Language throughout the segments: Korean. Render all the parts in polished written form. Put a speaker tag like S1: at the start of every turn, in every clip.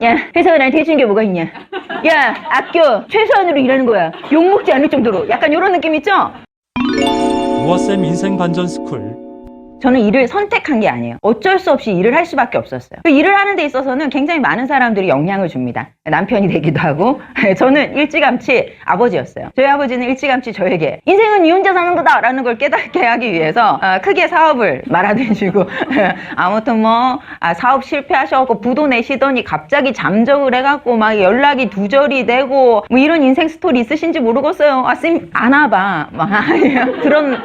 S1: 야, 회사가 나한테 해준 게 뭐가 있냐? 야, 아껴. 최소한으로 일하는 거야. 욕먹지 않을 정도로. 약간 이런 느낌 있죠?
S2: 무어쌤 인생 반전 스쿨.
S1: 저는 일을 선택한 게 아니에요. 어쩔 수 없이 일을 할 수밖에 없었어요. 그 일을 하는 데 있어서는 굉장히 많은 사람들이 영향을 줍니다. 남편이 되기도 하고. 저는 일찌감치 아버지였어요. 저희 아버지는 일찌감치 저에게 인생은 니 혼자 사는 거다 라는 걸 깨닫게 하기 위해서 크게 사업을 말아주시고 아무튼 뭐 사업 실패하셔갖고 부도 내시더니 갑자기 잠적을 해갖고 막 연락이 두절이 되고 뭐 이런 인생 스토리 있으신지 모르겠어요. 쌤 안 와봐. 막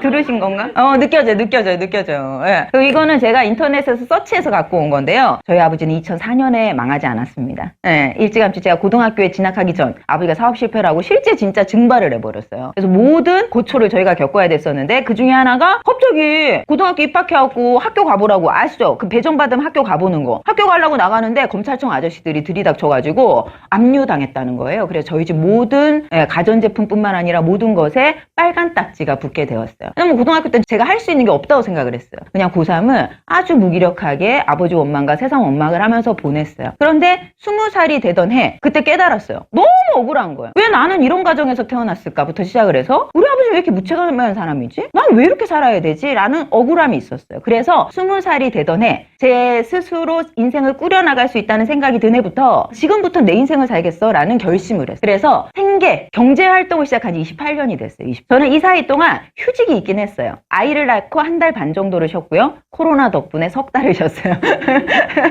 S1: 들으신 건가? 느껴져요. 예. 그리고 이거는 제가 인터넷에서 서치해서 갖고 온 건데요. 저희 아버지는 2004년에 망하지 않았습니다. 예. 일찌감치 제가 고등학교에 진학하기 전 아버지가 사업 실패를 하고 실제 진짜 증발을 해버렸어요. 그래서 모든 고초를 저희가 겪어야 됐었는데 그 중에 하나가 갑자기 고등학교 입학해갖고 학교 가보라고 아시죠? 그 배정받으면 학교 가보는 거. 학교 가려고 나가는데 검찰청 아저씨들이 들이닥쳐가지고 압류당했다는 거예요. 그래서 저희 집 모든 가전제품뿐만 아니라 모든 것에 빨간 딱지가 붙게 되었어요. 왜냐면 고등학교 때 제가 할 수 있는 게 없다고 생각을 했어요. 그냥 고3을 아주 무기력하게 아버지 원망과 세상 원망을 하면서 보냈어요. 그런데 20살이 되던 해 그때 깨달았어요. 너무 억울한 거예요. 왜 나는 이런 가정에서 태어났을까부터 시작을 해서 우리 아버지 왜 이렇게 무책임한 사람이지? 난 왜 이렇게 살아야 되지? 라는 억울함이 있었어요. 그래서 20살이 되던 해 제 스스로 인생을 꾸려나갈 수 있다는 생각이 든 해부터 지금부터 내 인생을 살겠어 라는 결심을 했어요. 그래서 생계, 경제활동을 시작한 지 28년이 됐어요. 저는 이 사이 동안 휴직이 있긴 했어요. 아이를 낳고 한 달 반 정도를 쉬었고요. 코로나 덕분에 석 달을 쉬었어요.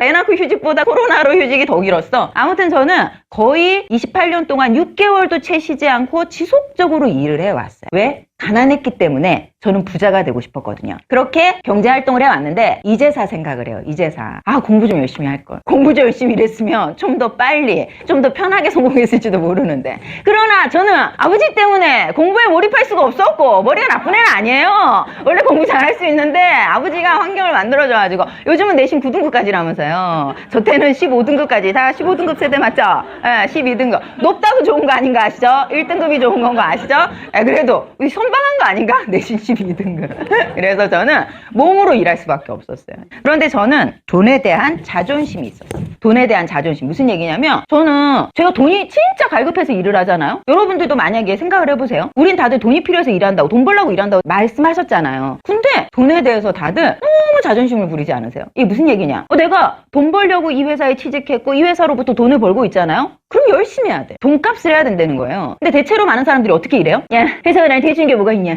S1: 애 낳고 휴직보다 코로나로 휴직이 더 길었어. 아무튼 저는 거의 28년 동안 6개월도 채 쉬지 않고 지속적으로 일을 해왔어요. 왜? 가난했기 때문에 저는 부자가 되고 싶었거든요. 그렇게 경제활동을 해왔는데 이제사 생각을 해요. 이제사. 공부 좀 열심히 할걸. 공부 좀 열심히 일했으면 좀 더 빨리 좀 더 편하게 성공했을지도 모르는데 그러나 저는 아버지 때문에 공부에 몰입할 수가 없었고 머리가 나쁜 애는 아니에요. 원래 공부 잘할 수 있는데 아버지가 환경을 만들어줘가지고 요즘은 내신 9등급까지라면서요. 저 때는 15등급까지 다 15등급 세대 맞죠? 12등급. 높다고 좋은 거 아닌가 아시죠? 1등급이 좋은 건 거 아시죠? 그래도 우리 선방한 거 아닌가? 내신 12등급. 그래서 저는 몸으로 일할 수밖에 없었어요. 그런데 저는 돈에 대한 자존심이 있었어요. 돈에 대한 자존심. 무슨 얘기냐면 저는 제가 돈이 진짜 갈급해서 일을 하잖아요. 여러분들도 만약에 생각을 해보세요. 우린 다들 돈이 필요해서 일한다고 돈 벌려고 일한다고 말씀하셨잖아요. 근데 돈에 대해서 다들 너무 자존심을 부리지 않으세요? 이게 무슨 얘기냐? 내가 돈 벌려고 이 회사에 취직했고 이 회사로부터 돈을 벌고 있잖아요. 그럼 열심히 해야 돼. 돈값을 해야 된다는 거예요. 근데 대체로 많은 사람들이 어떻게 일해요? 야, 회사가 나한테 해준 게 뭐가 있냐?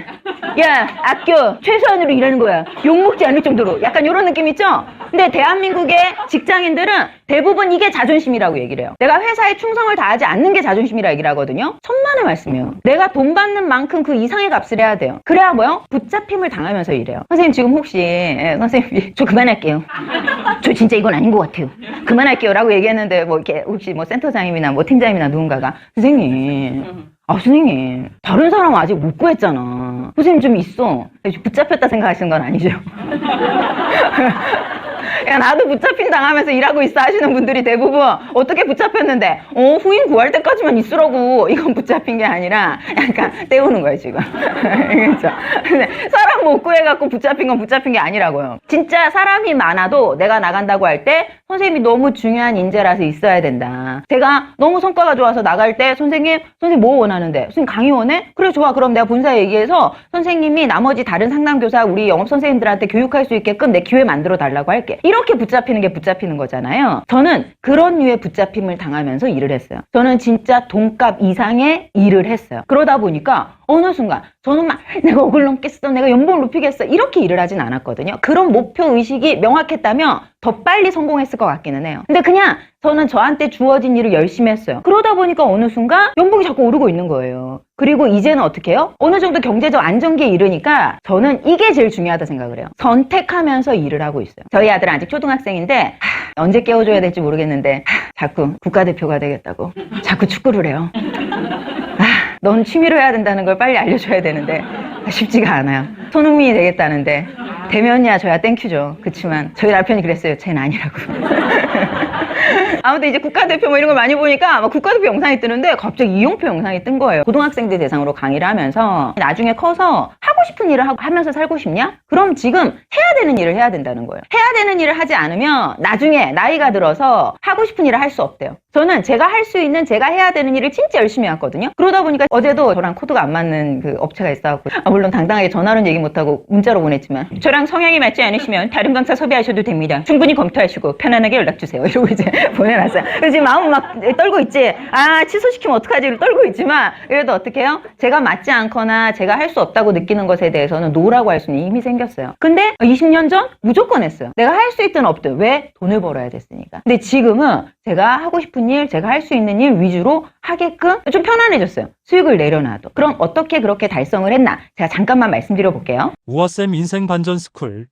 S1: 야, 아껴. 최소한으로 일하는 거야. 욕먹지 않을 정도로. 약간 이런 느낌 있죠? 근데 대한민국의 직장인들은 대부분 이게 자존심이라고 얘기를 해요. 내가 회사에 충성을 다하지 않는 게 자존심이라 얘기를 하거든요. 천만의 말씀이에요. 내가 돈 받는 만큼 그 이상의 값을 해야 돼요. 그래야 뭐요? 붙잡힘을 당하면서 일해요. 선생님 지금 혹시 선생님 저 그만할게요. 저 진짜 이건 아닌 것 같아요. 그만할게요 라고 얘기했는데 뭐 이렇게 혹시 뭐 센터장님이나 뭐 팀장님이나 누군가가 선생님 선생님 다른 사람 아직 못 구했잖아. 선생님 좀 있어. 붙잡혔다 생각하시는 건 아니죠? 야, 나도 붙잡힌 당하면서 일하고 있어 하시는 분들이 대부분 어떻게 붙잡혔는데 후임 구할 때까지만 있으라고. 이건 붙잡힌 게 아니라 약간 때우는 거예요 지금. 그렇죠? 근데 사람 못 구해갖고 붙잡힌 건 붙잡힌 게 아니라고요. 진짜 사람이 많아도 내가 나간다고 할 때 선생님이 너무 중요한 인재라서 있어야 된다. 제가 너무 성과가 좋아서 나갈 때 선생님 뭐 원하는데? 선생님 강의 원해? 그래 좋아. 그럼 내가 본사에 얘기해서 선생님이 나머지 다른 상담교사 우리 영업 선생님들한테 교육할 수 있게끔 내 기회 만들어 달라고 할게. 이렇게 붙잡히는 게 붙잡히는 거잖아요. 저는 그런 류의 붙잡힘을 당하면서 일을 했어요. 저는 진짜 돈값 이상의 일을 했어요. 그러다 보니까 어느 순간 저는 막 내가 억을 넘겠어, 내가 연봉을 높이겠어 이렇게 일을 하진 않았거든요. 그런 목표 의식이 명확했다면 더 빨리 성공했을 것 같기는 해요. 근데 그냥 저는 저한테 주어진 일을 열심히 했어요. 그러다 보니까 어느 순간 연봉이 자꾸 오르고 있는 거예요. 그리고 이제는 어떻게 해요? 어느 정도 경제적 안정기에 이르니까 저는 이게 제일 중요하다 생각을 해요. 선택하면서 일을 하고 있어요. 저희 아들은 아직 초등학생인데 언제 깨워줘야 될지 모르겠는데 자꾸 국가대표가 되겠다고 자꾸 축구를 해요. 넌 취미로 해야 된다는 걸 빨리 알려줘야 되는데 쉽지가 않아요. 손흥민이 되겠다는데 되면야 저야 땡큐죠. 그치만 저희 남편이 그랬어요. 쟤는 아니라고. 아무튼 이제 국가대표 뭐 이런 걸 많이 보니까 막 국가대표 영상이 뜨는데 갑자기 이용표 영상이 뜬 거예요. 고등학생들 대상으로 강의를 하면서 나중에 커서 하고 싶은 일을 하면서 살고 싶냐? 그럼 지금 해야 되는 일을 해야 된다는 거예요. 해야 되는 일을 하지 않으면 나중에 나이가 들어서 하고 싶은 일을 할 수 없대요. 저는 제가 할 수 있는, 제가 해야 되는 일을 진짜 열심히 해왔거든요. 그러다 보니까 어제도 저랑 코드가 안 맞는 그 업체가 있어갖고, 물론 당당하게 전화로는 얘기 못하고 문자로 보냈지만, 저랑 성향이 맞지 않으시면 다른 강사 섭외하셔도 됩니다. 충분히 검토하시고 편안하게 연락주세요. 이러고 이제 보내놨어요. 그래서 지금 마음 막 떨고 있지. 취소시키면 어떡하지를 떨고 있지만, 그래도 어떻게 해요? 제가 맞지 않거나 제가 할 수 없다고 느끼는 것에 대해서는 노라고 할 수 있는 힘이 생겼어요. 근데 20년 전 무조건 했어요. 내가 할 수 있든 없든. 왜? 돈을 벌어야 됐으니까. 근데 지금은 제가 하고 싶은 일, 제가 할 수 있는 일 위주로 하게끔 좀 편안해졌어요. 수익을 내려놔도. 그럼 어떻게 그렇게 달성을 했나? 제가 잠깐만 말씀드려 볼게요.
S2: 우아쌤 인생 반전 스쿨